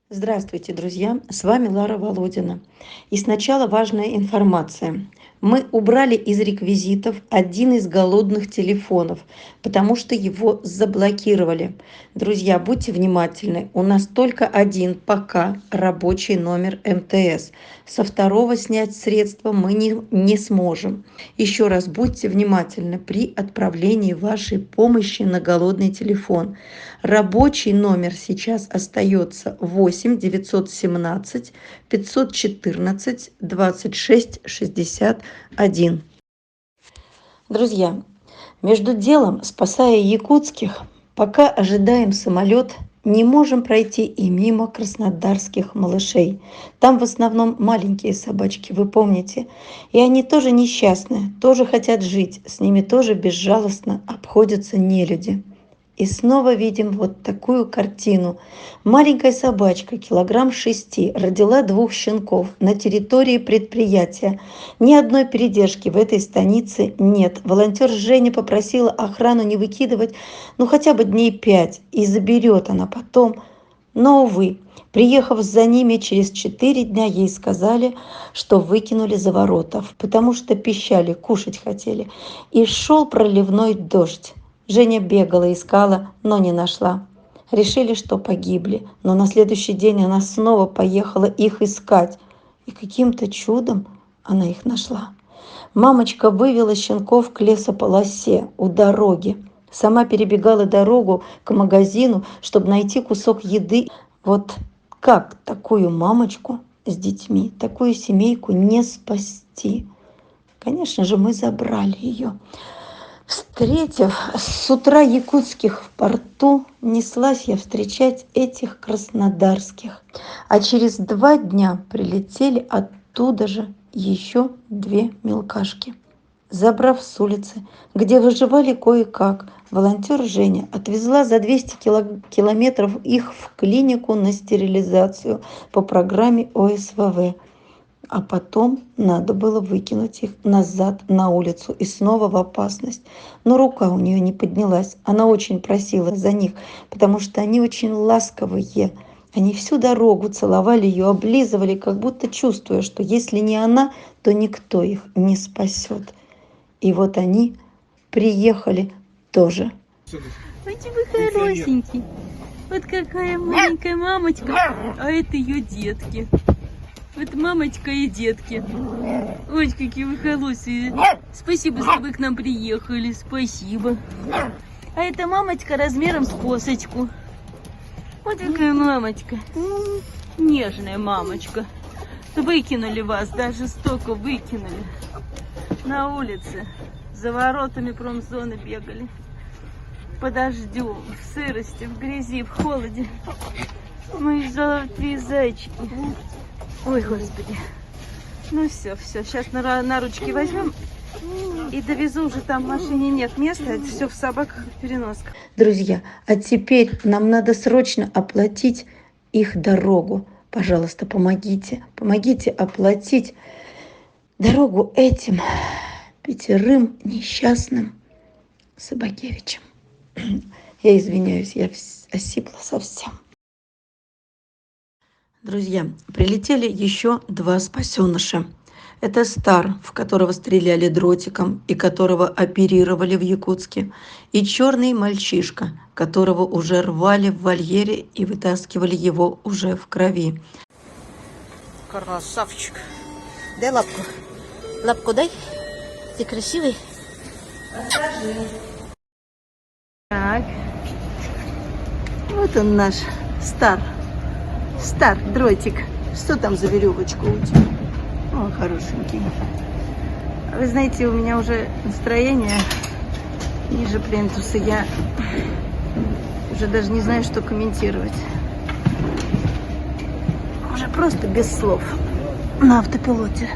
Здравствуйте, друзья! С вами Лара Володина. И сначала важная информация. Мы убрали из реквизитов один из голодных телефонов, потому что его заблокировали. Друзья, будьте внимательны. У нас только один пока рабочий номер МТС. Со второго снять средства мы не сможем. Еще раз будьте внимательны при отправлении вашей помощи на голодный телефон. Рабочий номер сейчас остается 8 917 514 26 61. Друзья, между делом, спасая якутских, пока ожидаем самолет, не можем пройти и мимо краснодарских малышей. Там в основном маленькие собачки, вы помните. И они тоже несчастные, тоже хотят жить. С ними тоже безжалостно обходятся нелюди. И снова видим вот такую картину. Маленькая собачка, килограмм 6, родила 2 щенков на территории предприятия. Ни одной передержки в этой станице нет. Волонтер Женя попросила охрану не выкидывать, хотя бы дней 5, и заберет она потом. Но, увы, приехав за ними через 4 дня, ей сказали, что выкинули за ворота, потому что пищали, кушать хотели. И шел проливной дождь. Женя бегала, искала, но не нашла. Решили, что погибли, но на следующий день она снова поехала их искать. И каким-то чудом она их нашла. Мамочка вывела щенков к лесополосе у дороги. Сама перебегала дорогу к магазину, чтобы найти кусок еды. Вот как такую мамочку с детьми, такую семейку не спасти? Конечно же, мы забрали ее. Встретив с утра якутских в порту, неслась я встречать этих краснодарских. А через 2 дня прилетели оттуда же еще 2 мелкашки. Забрав с улицы, где выживали кое-как, волонтер Женя отвезла за 200 километров их в клинику на стерилизацию по программе ОСВВ. А потом надо было выкинуть их назад на улицу и снова в опасность. Но рука у нее не поднялась. Она очень просила за них, потому что они очень ласковые. Они всю дорогу целовали ее, облизывали, как будто чувствуя, что если не она, то никто их не спасет. И вот они приехали тоже. Ой, вы хорошенький. Вот какая маленькая мамочка, а это ее детки. Вот мамочка и детки. Ой, какие вы холосые. Спасибо, что вы к нам приехали. Спасибо. А это мамочка размером с косочку. Вот какая мамочка. Нежная мамочка. Выкинули вас, даже столько выкинули. На улице. За воротами промзоны бегали. По дождю, в сырости, в грязи, в холоде. Мои золотые зайчики. Ой, Господи. Ну все. Сейчас на ручки возьмем и довезу уже. Там в машине нет места, это все в собаках и в переносках. Друзья, а теперь нам надо срочно оплатить их дорогу. Пожалуйста, помогите. Помогите оплатить дорогу этим 5 несчастным собакевичам. Я извиняюсь, я осипла совсем. Друзья, прилетели еще 2 спасеныша. Это Стар, в которого стреляли дротиком и которого оперировали в Якутске, и черный мальчишка, которого уже рвали в вольере и вытаскивали его уже в крови. Красавчик. Дай лапку. Лапку дай. Ты красивый. Так. Вот он наш Стар. Стар, дротик. Что там за веревочка у тебя? О, хорошенький. Вы знаете, у меня уже настроение ниже плинтуса. Я уже даже не знаю, что комментировать. Уже просто без слов. На автопилоте.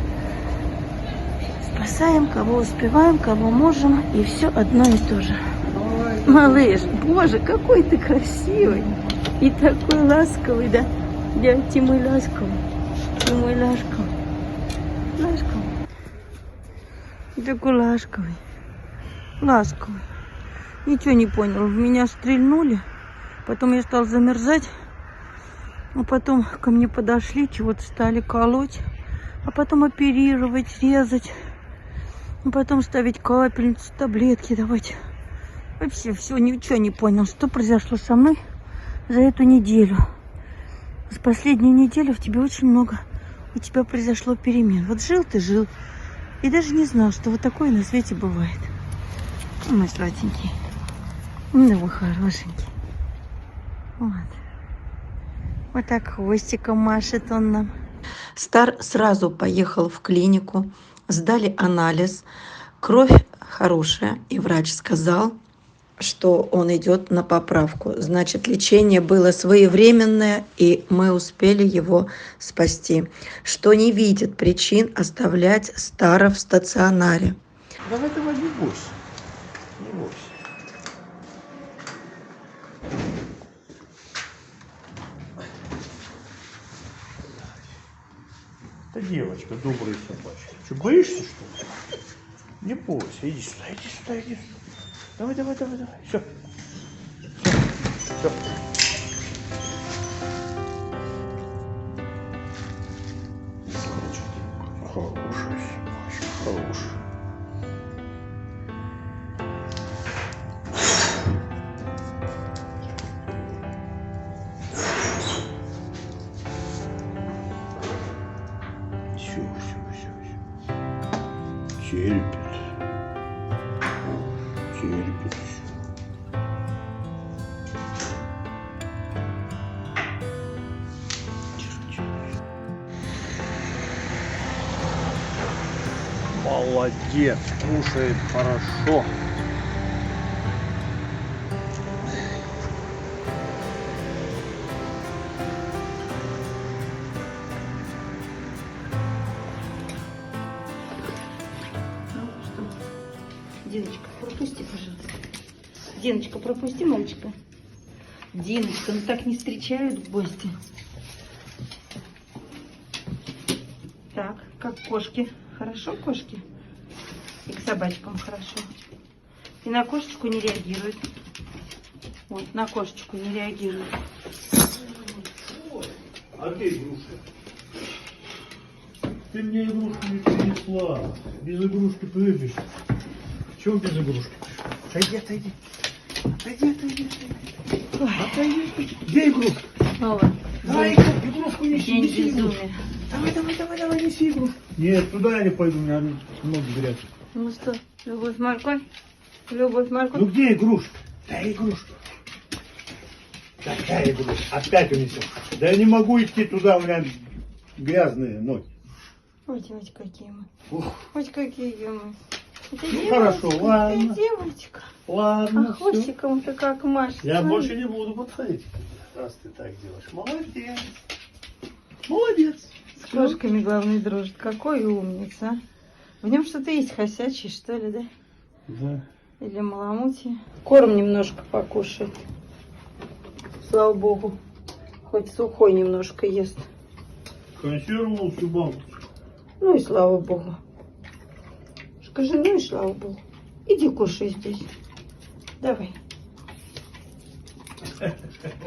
Спасаем, кого успеваем, кого можем. И все одно и то же. Малыш, боже, какой ты красивый. И такой ласковый, да? Ты мой ласковый. Ты мой ласковый. Ласковый. Такой ласковый. Ласковый. Ничего не понял. В меня стрельнули. Потом я стал замерзать. А потом ко мне подошли, чего-то стали колоть, а потом оперировать, резать, а потом ставить капельницу, таблетки давать. Вообще все, ничего не понял, что произошло со мной за эту неделю. С последней недели в тебе очень много, у тебя произошло перемен. Вот жил ты, жил, и даже не знал, что вот такое на свете бывает. Мой сладенький, ну вы хорошенький. Вот. Вот так хвостиком машет он нам. Стар сразу поехал в клинику, сдали анализ, кровь хорошая, и врач сказал, что он идет на поправку. Значит, лечение было своевременное, и мы успели его спасти. Что не видит причин оставлять Стара в стационаре. Давай, давай, не бойся. Не бойся. Это девочка, добрая собачка. Что, боишься, что ли? Не бойся, иди сюда, иди сюда, иди сюда. Давай, давай, давай, давай. Все. Все. Хорошая собачка, хорошая. Все. Терпит. Терпит все. Молодец, кушает хорошо. Диночка, пропусти, пожалуйста. Диночка, пропусти мальчика. Диночка, ну так не встречают в гости. Так, как кошки. Хорошо кошки? И к собачкам хорошо. И на кошечку не реагирует. Вот, на кошечку не реагирует. А ты игрушка? Ты мне игрушку не принесла. Без игрушки прыгаешь. Чего без игрушки пришел? Отойди. Отойди. Где игрушка? Снова. Давай игрушку неси, неси игрушку. Безумие. Давай, неси игрушку. Нет, туда я не пойду, у меня много грязь. Ну что, любовь морковь? Любовь морковь? Ну где игрушка? Дай игрушку. Какая игрушка? Опять унесешь. Да я не могу идти туда, у меня грязные ноги. Ой, какие мы. Ух. Ой, какие мы. Это Ну девочка, хорошо, ладно. это девочка. Ладно, А хвостиком-то как машет. Я смотри. больше не буду подходить, раз ты так делаешь. Молодец. Молодец. С кошками, главное, дружит. Какой умница. А? В нем что-то есть хосячий, что ли, да? Да. Или маламутия. Корм немножко покушает. Слава богу. Хоть сухой немножко ест. Консерву всю банку. Ну и слава богу. Скажи, ну и слава богу. Иди кушай здесь. Давай.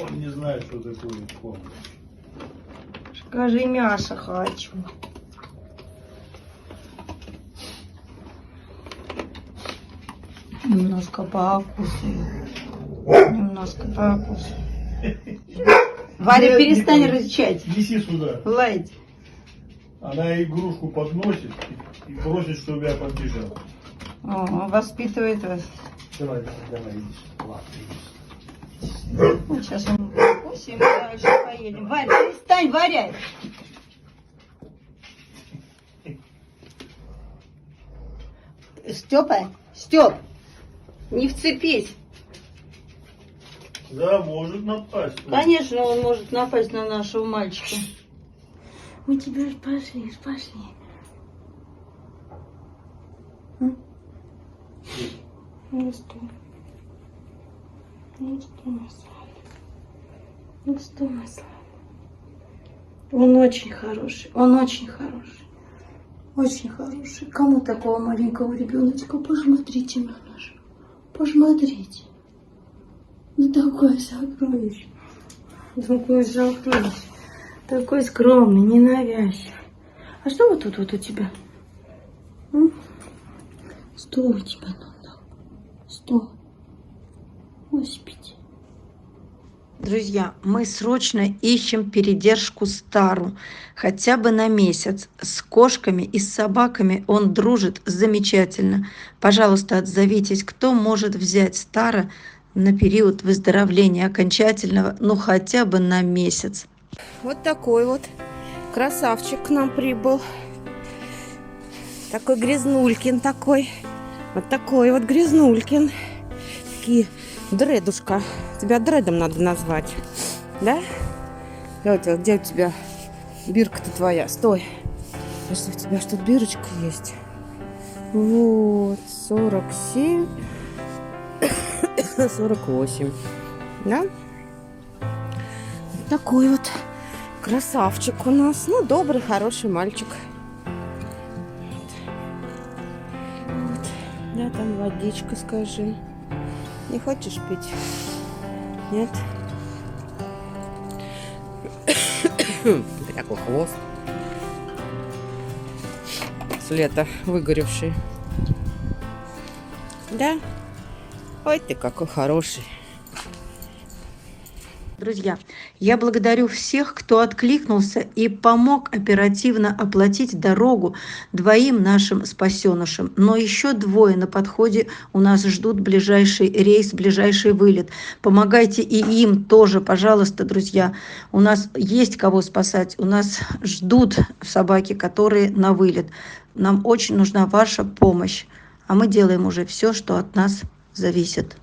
Он не знает, что такое корм. Скажи, мясо хочу. Немножко покусаю. Немножко покусаю. Варя, Нет, перестань Николай, рычать. Неси сюда. Лаять. Она игрушку подносит и просит, чтобы я подбежал. О, воспитывает вас. Давай, иди. Ладно, иди. Вот сейчас мы покусим, дальше поедем. Варя, перестань варять. Степа, Степ, не вцепись. Да, может напасть. Конечно, он может напасть на нашего мальчика. Мы тебя пошли. Ну что, мой славный. Ну что, мой славный. Он очень хороший, очень хороший. Кому такого маленького ребеночка? Посмотрите на наш. Посмотрите. Ну такое сокровище. Такое сокровище. Такой скромный, ненавязчивый. А что вот тут вот у тебя? Что у тебя тут? Что? Господи. Друзья, мы срочно ищем передержку Стару, хотя бы на месяц. С кошками и с собаками он дружит замечательно. Пожалуйста, отзовитесь, кто может взять Стара на период выздоровления окончательного, ну хотя бы на месяц. Вот такой вот красавчик к нам прибыл. Такой грязнулькин такой. Вот такой вот грязнулькин. Такие дредушка. Тебя дредом надо назвать. Да? Где у тебя бирка-то твоя? Стой. Подожди, у тебя что, бирочка есть? Вот, 47, 48. Да? Вот такой вот красавчик у нас. Ну, добрый, хороший мальчик. Вот. Да, там водичка, скажи. Не хочешь пить? Нет? Такой хвост. С лета выгоревший. Да? Ой, ты какой хороший. Друзья, я благодарю всех, кто откликнулся и помог оперативно оплатить дорогу двоим нашим спасенышам. Но еще двое на подходе у нас ждут ближайший рейс, ближайший вылет. Помогайте и им тоже, пожалуйста, друзья. У нас есть кого спасать. У нас ждут собаки, которые на вылет. Нам очень нужна ваша помощь. А мы делаем уже все, что от нас зависит.